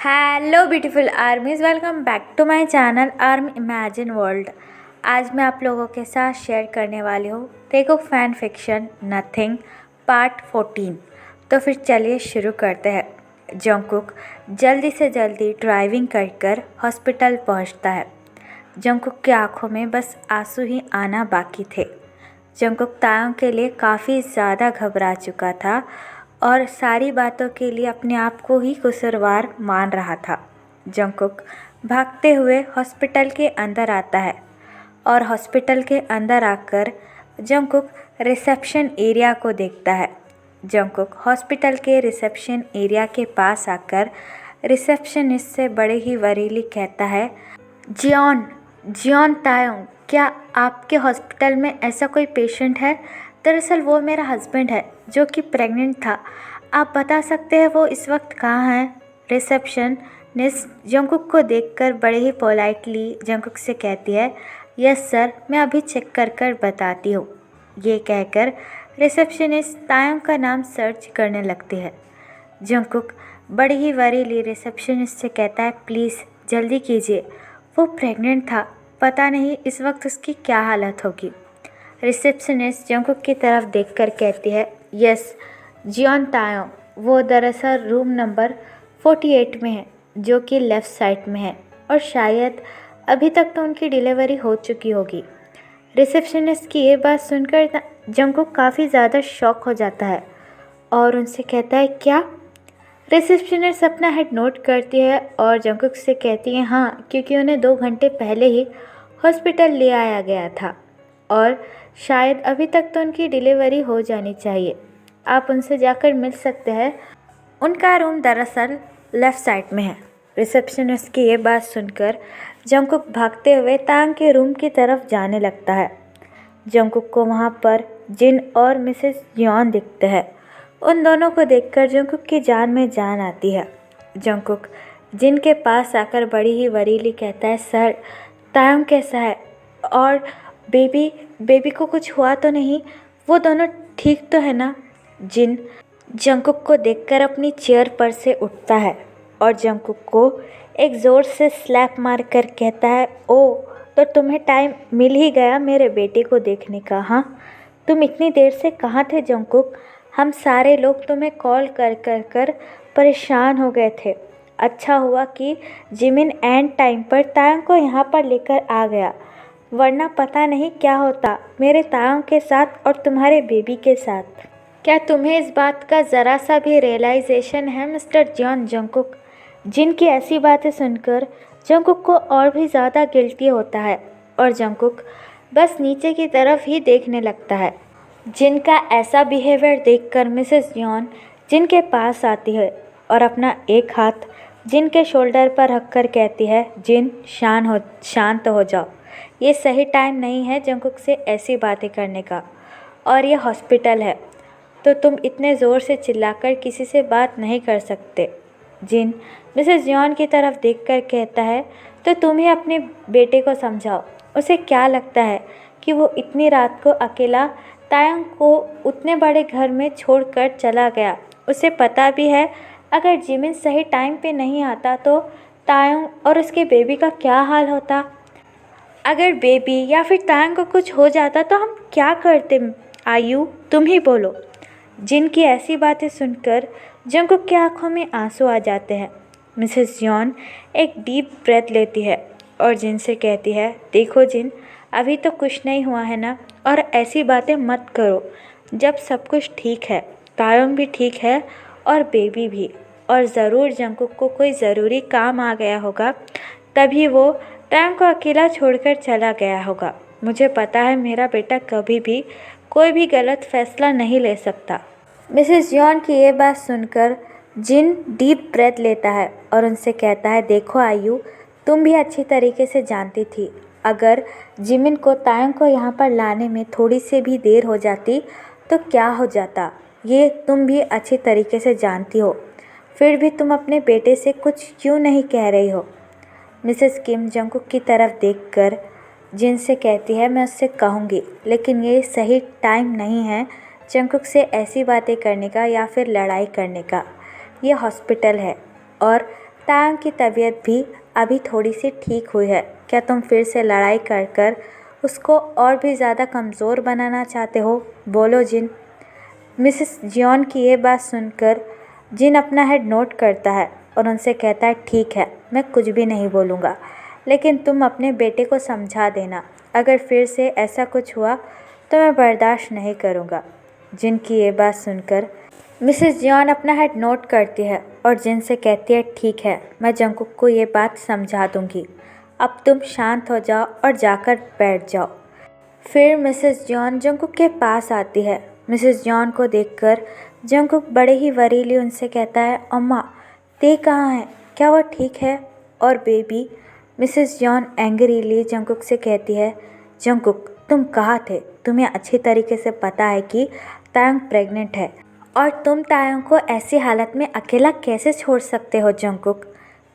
Hello beautiful armies, welcome back to my channel army imagine world. आज मैं आप लोगों के साथ शेयर करने वाली हूँ देखो फैन फिक्शन नथिंग पार्ट 14। तो फिर चलिए शुरू करते हैं। जंगकुक जल्दी से जल्दी ड्राइविंग कर हॉस्पिटल पहुँचता है। जंगकुक की आंखों में बस आंसू ही आना बाकी थे। जंगकुक तायों के लिए काफ़ी ज़्यादा घबरा चुका था और सारी बातों के लिए अपने आप को ही कसूरवार मान रहा था। जंगकुक भागते हुए हॉस्पिटल के अंदर आता है और हॉस्पिटल के अंदर आकर जंगकुक रिसेप्शन एरिया को देखता है। जंगकुक हॉस्पिटल के रिसेप्शन एरिया के पास आकर रिसेप्शनिस्ट से बड़े ही वरीली कहता है, जियोन तायोंग, क्या आपके हॉस्पिटल में ऐसा कोई पेशेंट है? दरअसल वो मेरा हस्बैंड है जो कि प्रेग्नेंट था। आप बता सकते हैं वो इस वक्त कहाँ है? रिसेप्शनिस्ट जंगकुक को देखकर बड़े ही पोलाइटली जंगकुक से कहती है, यस सर, मैं अभी चेक कर बताती हूँ। ये कहकर रिसेप्शनिस्ट तायोंग का नाम सर्च करने लगती है। जंगकुक बड़ी ही वरीली रिसेप्शनिस्ट से कहता है, प्लीज़ जल्दी कीजिए, वो प्रेग्नेंट था, पता नहीं इस वक्त उसकी क्या हालत होगी। रिसेप्शनिस्ट जंगकुक की तरफ देखकर कहती है, यस जियोन तायोंग, वो दरअसल रूम नंबर 48 में है जो कि लेफ़्ट साइड में है और शायद अभी तक तो उनकी डिलीवरी हो चुकी होगी। रिसेप्शनिस्ट की ये बात सुनकर जंगकुक काफ़ी ज़्यादा शॉक हो जाता है और उनसे कहता है, क्या? रिसेप्शनिस्ट अपना हेड नोट करती है और जंगकुक से कहती है, हाँ, क्योंकि उन्हें 2 घंटे पहले ही हॉस्पिटल ले आया गया था और शायद अभी तक तो उनकी डिलीवरी हो जानी चाहिए। आप उनसे जाकर मिल सकते हैं, उनका रूम दरअसल लेफ़्ट साइड में है। रिसेप्शनिस्ट की ये बात सुनकर जंगकुक भागते हुए तांग के रूम की तरफ जाने लगता है। जंगकुक को वहाँ पर जिन और मिसेस यॉन दिखते हैं। उन दोनों को देखकर जंगकुक की जान में जान आती है। जंगकुक जिन के पास आकर बड़ी ही वरीली कहता है, सर, तायंग कैसा है? और बेबी को कुछ हुआ तो नहीं? वो दोनों ठीक तो है ना? जिन जंगकुक को देखकर अपनी चेयर पर से उठता है और जंगकुक को एक ज़ोर से स्लैप मारकर कहता है, ओ, तो तुम्हें टाइम मिल ही गया मेरे बेटे को देखने का। हाँ, तुम इतनी देर से कहाँ थे जंगकुक? हम सारे लोग तुम्हें कॉल कर परेशान हो गए थे। अच्छा हुआ कि जिमिन एंड टाइम पर तायंग को यहाँ पर लेकर आ गया, वरना पता नहीं क्या होता मेरे तायंग के साथ और तुम्हारे बेबी के साथ। क्या तुम्हें इस बात का ज़रा सा भी रियलाइजेशन है मिस्टर जॉन? जंगकुक जिनकी ऐसी बातें सुनकर जंगकुक को और भी ज़्यादा गिल्टी होता है और जंगकुक बस नीचे की तरफ ही देखने लगता है। जिनका ऐसा बिहेवियर देखकर मिसेस यॉन जिनके पास आती है और अपना एक हाथ जिनके शोल्डर पर रखकर कहती है, जिन, शांत हो जाओ, ये सही टाइम नहीं है जंगकुक से ऐसी बातें करने का, और ये हॉस्पिटल है तो तुम इतने ज़ोर से चिल्लाकर किसी से बात नहीं कर सकते। जिन मिसेस यॉन की तरफ देखकर कहता है, तो तुम ही अपने बेटे को समझाओ, उसे क्या लगता है कि वो इतनी रात को अकेला तायंग को उतने बड़े घर में छोड़कर चला गया? उसे पता भी है अगर जिमिन सही टाइम पे नहीं आता तो तायंग और उसके बेबी का क्या हाल होता। अगर बेबी या फिर तायंग को कुछ हो जाता तो हम क्या करते? आयु, तुम ही बोलो। जिनकी ऐसी बातें सुनकर जंगकुक की आंखों में आंसू आ जाते हैं। मिसेस यॉन एक डीप ब्रेथ लेती है और जिन से कहती है, देखो जिन, अभी तो कुछ नहीं हुआ है ना, और ऐसी बातें मत करो जब सब कुछ ठीक है। तायंग भी ठीक है और बेबी भी, और ज़रूर जंगकुक को कोई ज़रूरी काम आ गया होगा तभी वो तायंग को अकेला छोड़कर चला गया होगा। मुझे पता है मेरा बेटा कभी भी कोई भी गलत फैसला नहीं ले सकता। मिसेस यॉन की ये बात सुनकर जिन डीप ब्रेथ लेता है और उनसे कहता है, देखो आयु, तुम भी अच्छी तरीके से जानती थी अगर जिमिन को तायंग को यहाँ पर लाने में थोड़ी सी भी देर हो जाती तो क्या हो जाता, ये तुम भी अच्छी तरीके से जानती हो। फिर भी तुम अपने बेटे से कुछ क्यों नहीं कह रही हो? मिसेस किम जंगकुक की तरफ देखकर जिन से कहती है, मैं उससे कहूँगी, लेकिन ये सही टाइम नहीं है जंगकुक से ऐसी बातें करने का या फिर लड़ाई करने का। ये हॉस्पिटल है और तायंग की तबीयत भी अभी थोड़ी सी ठीक हुई है। क्या तुम फिर से लड़ाई कर कर उसको और भी ज़्यादा कमज़ोर बनाना चाहते हो? बोलो जिन। मिसेस जियोन की ये बात सुनकर जिन अपना हेड नोट करता है और उनसे कहता है, ठीक है, मैं कुछ भी नहीं बोलूँगा, लेकिन तुम अपने बेटे को समझा देना। अगर फिर से ऐसा कुछ हुआ तो मैं बर्दाश्त नहीं करूँगा। जिन की ये बात सुनकर मिसेस जियोन अपना हेड नोट करती है और जिन से कहती है, ठीक है, मैं जंगकुक को ये बात समझा दूँगी। अब तुम शांत हो जाओ और जाकर बैठ जाओ। फिर मिसेस जॉन जंगकुक के पास आती है। मिसेस जॉन को देखकर जंगकुक बड़े ही वरीली उनसे कहता है, अम्मा, ते कहाँ है? क्या वो ठीक है? और baby? Mrs John angrily Jungkook से कहती है, जंगकुक, तुम कहाँ थे? तुम्हें अच्छी तरीके से पता है कि तायंग प्रेग्नेंट है और तुम तायंग को ऐसी हालत में अकेला कैसे छोड़ सकते हो जंगकुक?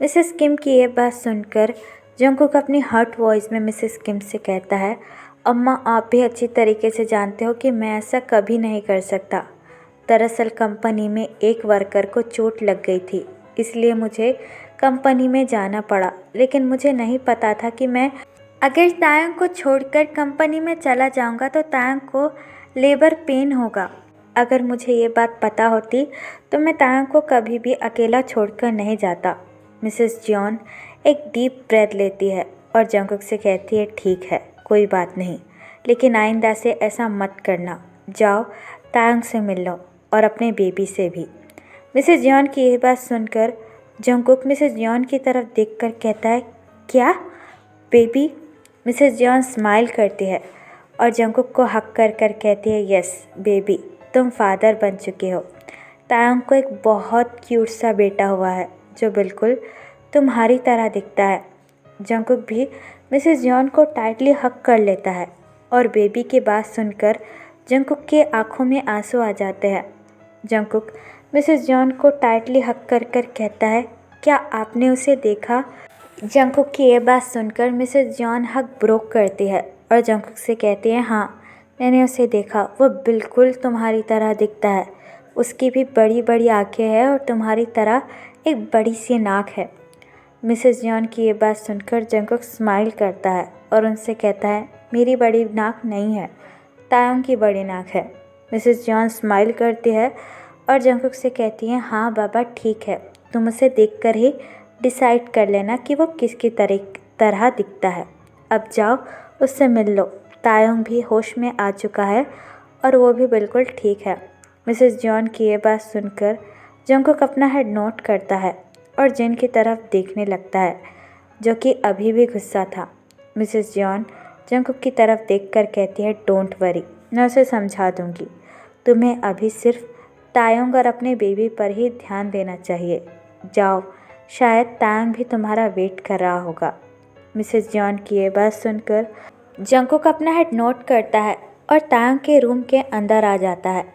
मिसेस किम की ये बात सुनकर जंगकुक अपनी हर्ट वॉइस में मिसेस किम से कहता है, अम्मा, आप भी अच्छी तरीके से जानते हो कि मैं ऐसा कभी नहीं कर सकता। दरअसल कंपनी में एक वर्कर को चोट लग गई थी, इसलिए मुझे कंपनी में जाना पड़ा। लेकिन मुझे नहीं पता था कि मैं अगर तायंग को छोड़कर कंपनी में चला जाऊंगा तो तायंग को लेबर पेन होगा। अगर मुझे ये बात पता होती तो मैं तायंग को कभी भी अकेला छोड़कर नहीं जाता। मिसेस जियोन एक डीप ब्रेथ लेती है और जंगकुक से कहती है, ठीक है, कोई बात नहीं, लेकिन आइंदा से ऐसा मत करना। जाओ तायंग से मिल लो और अपने बेबी से भी। मिसेस जियोन की यह बात सुनकर जंगकुक मिसेस जियोन की तरफ देखकर कहता है, क्या बेबी? मिसेस जियोन स्माइल करती है और जंगकुक को हक कर कर कहती है, यस बेबी, तुम फादर बन चुके हो। तायंग को एक बहुत क्यूट सा बेटा हुआ है जो बिल्कुल तुम्हारी तरह दिखता है। जंगकुक भी मिसेस जियोन को टाइटली हक कर लेता है और बेबी की बात सुनकर जंगकुक के आंखों में आंसू आ जाते हैं। जंगकुक मिसेस जियोन को टाइटली हक कर कर कहता है, क्या आपने उसे देखा? जंगकुक की ये बात सुनकर मिसेस जियोन हक ब्रोक करती है और जंगकुक से कहती है, हाँ, मैंने उसे देखा। वो बिल्कुल तुम्हारी तरह दिखता है। उसकी भी बड़ी बड़ी आंखें हैं और तुम्हारी तरह एक बड़ी सी नाक है। मिसेस जियोन की ये बात सुनकर जंगकुक स्माइल करता है और उनसे कहता है, मेरी बड़ी नाक नहीं है, तायंग की बड़ी नाक है। मिसेस जियोन स्माइल करती है और जंगकुक से कहती है, हाँ बाबा, ठीक है, तुम उसे देखकर ही डिसाइड कर लेना कि वो किसकी तरह दिखता है। अब जाओ उससे मिल लो। तायंग भी होश में आ चुका है और वो भी बिल्कुल ठीक है। मिसेस जियोन की ये बात सुनकर जंगकुक अपना हेड नोट करता है और जिन की तरफ देखने लगता है, जो कि अभी भी गुस्सा था। मिसेस जियोन जंगकुक की तरफ देखकर कहती है, डोंट वरी, मैं उसे समझा दूंगी। तुम्हें अभी सिर्फ तायंग और अपने बेबी पर ही ध्यान देना चाहिए। जाओ, शायद तायंग भी तुम्हारा वेट कर रहा होगा। मिसेस जियोन की ये बात सुनकर जंगकुक अपना हेड नोट करता है और तायंग के रूम के अंदर आ जाता है।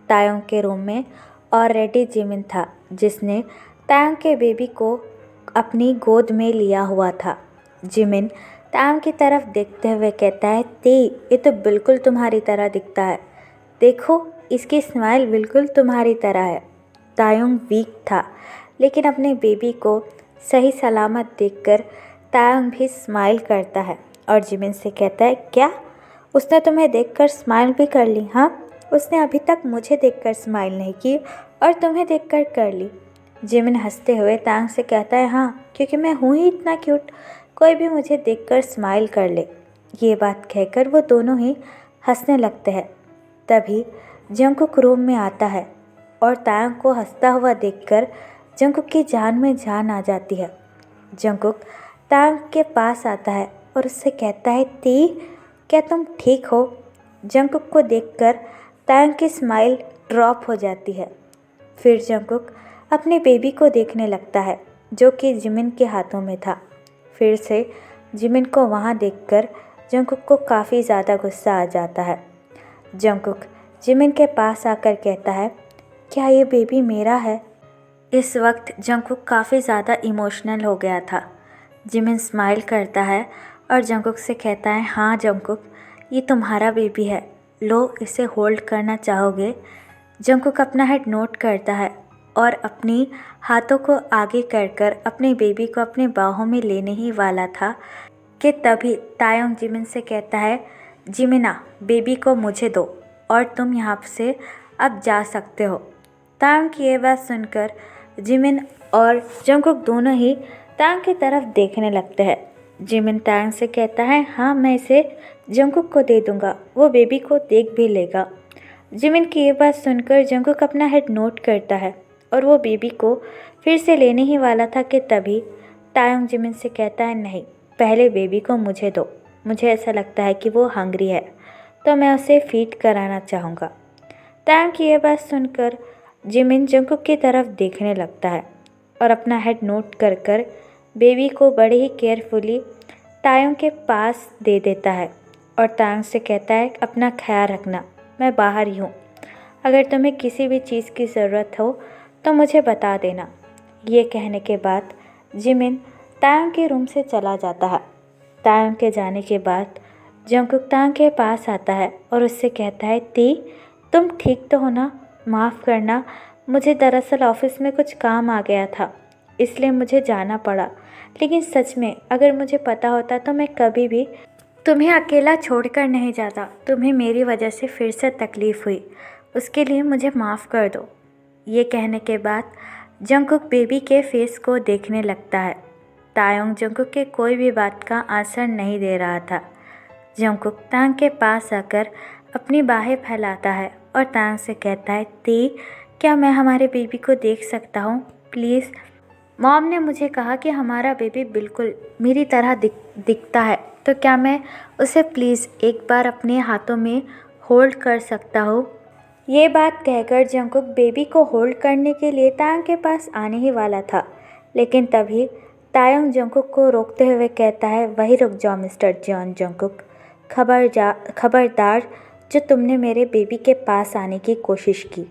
तायंग के रूम में ऑलरेडी जिमिन था, जिसने तायंग के बेबी को अपनी गोद में लिया हुआ था। जिमिन तायंग की तरफ देखते हुए कहता है, ते, ये तो बिल्कुल तुम्हारी तरह दिखता है। देखो, इसकी स्माइल बिल्कुल तुम्हारी तरह है। तायंग वीक था, लेकिन अपने बेबी को सही सलामत देखकर तायंग भी स्माइल करता है और जिमिन से कहता है, क्या उसने तुम्हें देखकर स्माइल भी कर ली? हाँ, उसने अभी तक मुझे देखकर स्माइल नहीं की और तुम्हें देखकर कर ली। जिमिन हंसते हुए तायंग से कहता है, हाँ, क्योंकि मैं हूँ ही इतना क्यूट, कोई भी मुझे देखकर स्माइल कर ले। ये बात कहकर वो दोनों ही हंसने लगते हैं। तभी जंगकुक रूम में आता है और तायंग को हंसता हुआ देखकर जंगकुक की जान में जान आ जाती है। जंगकुक तायंग के पास आता है और उससे कहता है, ती, क्या तुम ठीक हो? जंगकुक को देखकर तायंग की स्माइल ड्रॉप हो जाती है। फिर जंगकुक अपने बेबी को देखने लगता है, जो कि जिमिन के हाथों में था। फिर से जिमिन को वहाँ देखकर जंगकुक को काफ़ी ज़्यादा गुस्सा आ जाता है। जंगकुक जिमिन के पास आकर कहता है, क्या ये बेबी मेरा है? इस वक्त जंगकुक काफ़ी ज़्यादा इमोशनल हो गया था। जिमिन स्माइल करता है और जंगकुक से कहता है, हाँ जंगकुक, ये तुम्हारा बेबी है, लो, इसे होल्ड करना चाहोगे? जंगकुक अपना हेड नोट करता है और अपनी हाथों को आगे कर अपने बेबी को अपने बाहों में लेने ही वाला था कि तभी तायोंग जिमिन से कहता है, जिमिना बेबी को मुझे दो और तुम यहाँ से अब जा सकते हो। तायोंग की ये बात सुनकर जिमिन और जंगकुक दोनों ही तायोंग की तरफ देखने लगते हैं। जिमिन तायोंग से कहता है, हाँ मैं इसे जंगकुक को दे दूँगा, वो बेबी को देख भी लेगा। जिमिन की ये बात सुनकर जंगकुक अपना हेड नोट करता है और वो बेबी को फिर से लेने ही वाला था कि तभी तायोंग जिमिन से कहता है, नहीं पहले बेबी को मुझे दो, मुझे ऐसा लगता है कि वो हंग्री है तो मैं उसे फीड कराना चाहूँगा। तायोंग की ये बात सुनकर जिमिन जंगकुक की तरफ देखने लगता है और अपना हेड नोट कर बेबी को बड़े ही केयरफुली तायोंग के पास दे देता है और तायोंग से कहता है, अपना ख्याल रखना, मैं बाहर ही हूँ, अगर तुम्हें किसी भी चीज़ की ज़रूरत हो तो मुझे बता देना। ये कहने के बाद जिमिन तायोंग के रूम से चला जाता है। तायोंग के जाने के बाद जंगकुक तायोंग के पास आता है और उससे कहता है, ती तुम ठीक तो हो ना? माफ़ करना, मुझे दरअसल ऑफिस में कुछ काम आ गया था इसलिए मुझे जाना पड़ा, लेकिन सच में अगर मुझे पता होता तो मैं कभी भी तुम्हें अकेला छोड़कर नहीं जाता। तुम्हें मेरी वजह से फिर से तकलीफ़ हुई, उसके लिए मुझे माफ़ कर दो। ये कहने के बाद जंगकुक बेबी के फेस को देखने लगता है। तायोंग जंगकुक के कोई भी बात का आंसर नहीं दे रहा था। जंगकुक तायोंग के पास आकर अपनी बाहें फैलाता है और तायोंग से कहता है, ती क्या मैं हमारे बेबी को देख सकता हूँ प्लीज़? मॉम ने मुझे कहा कि हमारा बेबी बिल्कुल मेरी तरह दिखता है, तो क्या मैं उसे प्लीज़ एक बार अपने हाथों में होल्ड कर सकता हूँ? ये बात कहकर जंगकुक बेबी को होल्ड करने के लिए तायोंग के पास आने ही वाला था, लेकिन तभी तायोंग जंगकुक को रोकते हुए कहता है, वही रुक जाओ मिस्टर जॉन जंगकुक, खबरदार जो तुमने मेरे बेबी के पास आने की कोशिश की।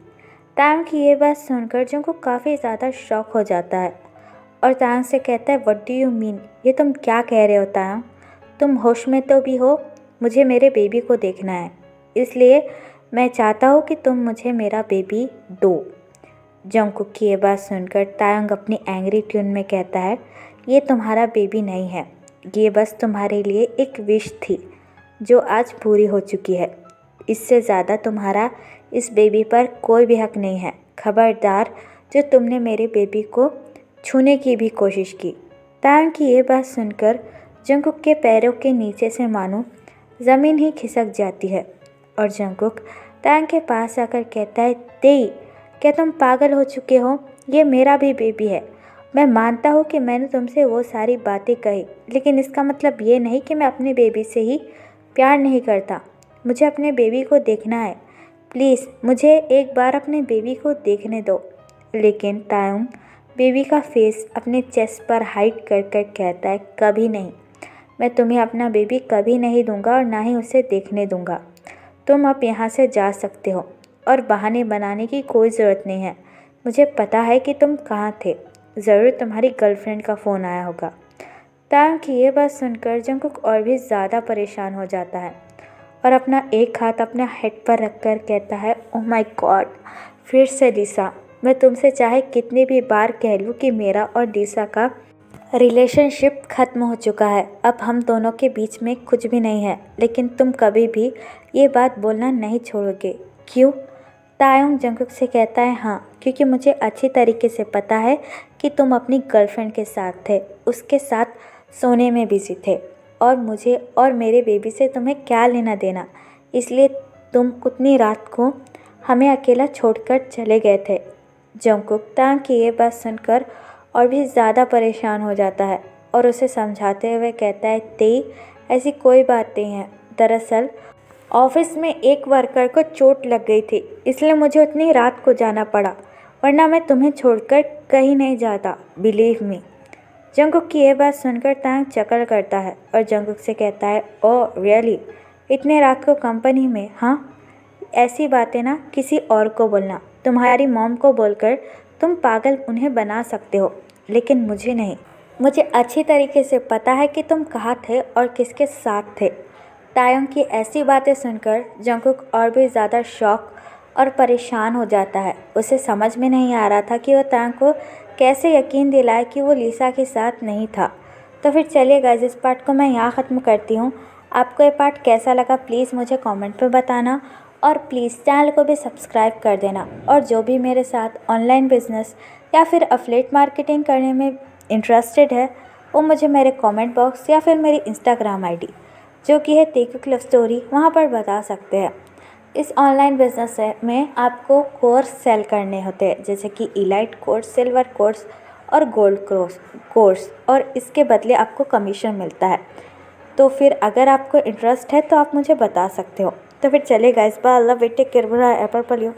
तायोंग की ये बात सुनकर जंगकुक काफ़ी ज़्यादा शॉक हो जाता है और तायोंग से कहता है, व्हाट डू यू मीन? ये तुम क्या कह रहे हो तायोंग? तुम होश में तो भी हो? मुझे मेरे बेबी को देखना है, इसलिए मैं चाहता हूँ कि तुम मुझे मेरा बेबी दो। जंगकुक की ये बात सुनकर तायोंग अपनी एंग्री ट्यून में कहता है, ये तुम्हारा बेबी नहीं है, ये बस तुम्हारे लिए एक विश थी जो आज पूरी हो चुकी है। इससे ज़्यादा तुम्हारा इस बेबी पर कोई भी हक नहीं है। खबरदार जो तुमने मेरे बेबी को छूने की भी कोशिश की। तायोंग की ये बात सुनकर जंगकुक के पैरों के नीचे से मानो ज़मीन ही खिसक जाती है और जंगकुक तायोंग के पास आकर कहता है, तेई क्या तुम पागल हो चुके हो? ये मेरा भी बेबी है। मैं मानता हूँ कि मैंने तुमसे वो सारी बातें कही, लेकिन इसका मतलब ये नहीं कि मैं अपने बेबी से ही प्यार नहीं करता। मुझे अपने बेबी को देखना है, प्लीज़ मुझे एक बार अपने बेबी को देखने दो। लेकिन तायोंग बेबी का फेस अपने चेस्ट पर हाइड कर कहता है, कभी नहीं, मैं तुम्हें अपना बेबी कभी नहीं दूंगा और ना ही उसे देखने दूंगा। तुम अब यहाँ से जा सकते हो और बहाने बनाने की कोई ज़रूरत नहीं है। मुझे पता है कि तुम कहाँ थे, ज़रूर तुम्हारी गर्लफ्रेंड का फ़ोन आया होगा। तायोंग की ये बात सुनकर जंगकुक और भी ज़्यादा परेशान हो जाता है और अपना एक हाथ अपना हेड पर रखकर कहता है, ओह माय गॉड, फिर से लिसा। मैं तुमसे चाहे कितनी भी बार कह लूँ कि मेरा और लिसा का रिलेशनशिप ख़त्म हो चुका है, अब हम दोनों के बीच में कुछ भी नहीं है, लेकिन तुम कभी भी ये बात बोलना नहीं छोड़ोगे, क्यों? तायोंग जंगकुक से कहता है, हाँ क्योंकि मुझे अच्छी तरीके से पता है कि तुम अपनी गर्लफ्रेंड के साथ थे, उसके साथ सोने में बिजी थे और मुझे और मेरे बेबी से तुम्हें क्या लेना देना, इसलिए तुम उतनी रात को हमें अकेला छोड़कर चले गए थे। जंगकुक तायोंग की ये बात सुनकर और भी ज़्यादा परेशान हो जाता है और उसे समझाते हुए कहता है, तेई ऐसी कोई बात नहीं है, दरअसल ऑफिस में एक वर्कर को चोट लग गई थी, इसलिए मुझे उतनी रात को जाना पड़ा, वरना मैं तुम्हें छोड़कर कहीं नहीं जाता, बिलीव मी। जंगकुक की ये बात सुनकर तायोंग चकल करता है और जंगकुक से कहता है, ओह रियली, इतने रात को कंपनी में? हाँ, ऐसी बातें ना किसी और को बोलना, तुम्हारी मॉम को बोलकर तुम पागल उन्हें बना सकते हो, लेकिन मुझे नहीं। मुझे अच्छी तरीके से पता है कि तुम कहाँ थे और किसके साथ थे। तायोंग की ऐसी बातें सुनकर जंगकुक और भी ज़्यादा शॉक और परेशान हो जाता है। उसे समझ में नहीं आ रहा था कि वो तांग को कैसे यकीन दिलाए कि वो लिसा के साथ नहीं था। तो फिर चलिए गाइस, इस पार्ट को मैं यहाँ ख़त्म करती हूँ। आपको ये पार्ट कैसा लगा प्लीज़ मुझे कमेंट पे बताना, और प्लीज़ चैनल को भी सब्सक्राइब कर देना। और जो भी मेरे साथ ऑनलाइन बिजनेस या फिर अफिलिएट मार्केटिंग करने में इंटरेस्टेड है, वो मुझे मेरे कमेंट बॉक्स या फिर मेरी इंस्टाग्राम आईडी जो कि है टेकू लव स्टोरी, वहाँ पर बता सकते हैं। इस ऑनलाइन बिजनेस में आपको कोर्स सेल करने होते हैं, जैसे कि इलाइट कोर्स, सिल्वर कोर्स और गोल्ड कोर्स, और इसके बदले आपको कमीशन मिलता है। तो फिर अगर आपको इंटरेस्ट है तो आप मुझे बता सकते हो। तो फिर चले गाइस, बाय, अल्लाह, टेक केयर, एपर पर लियो।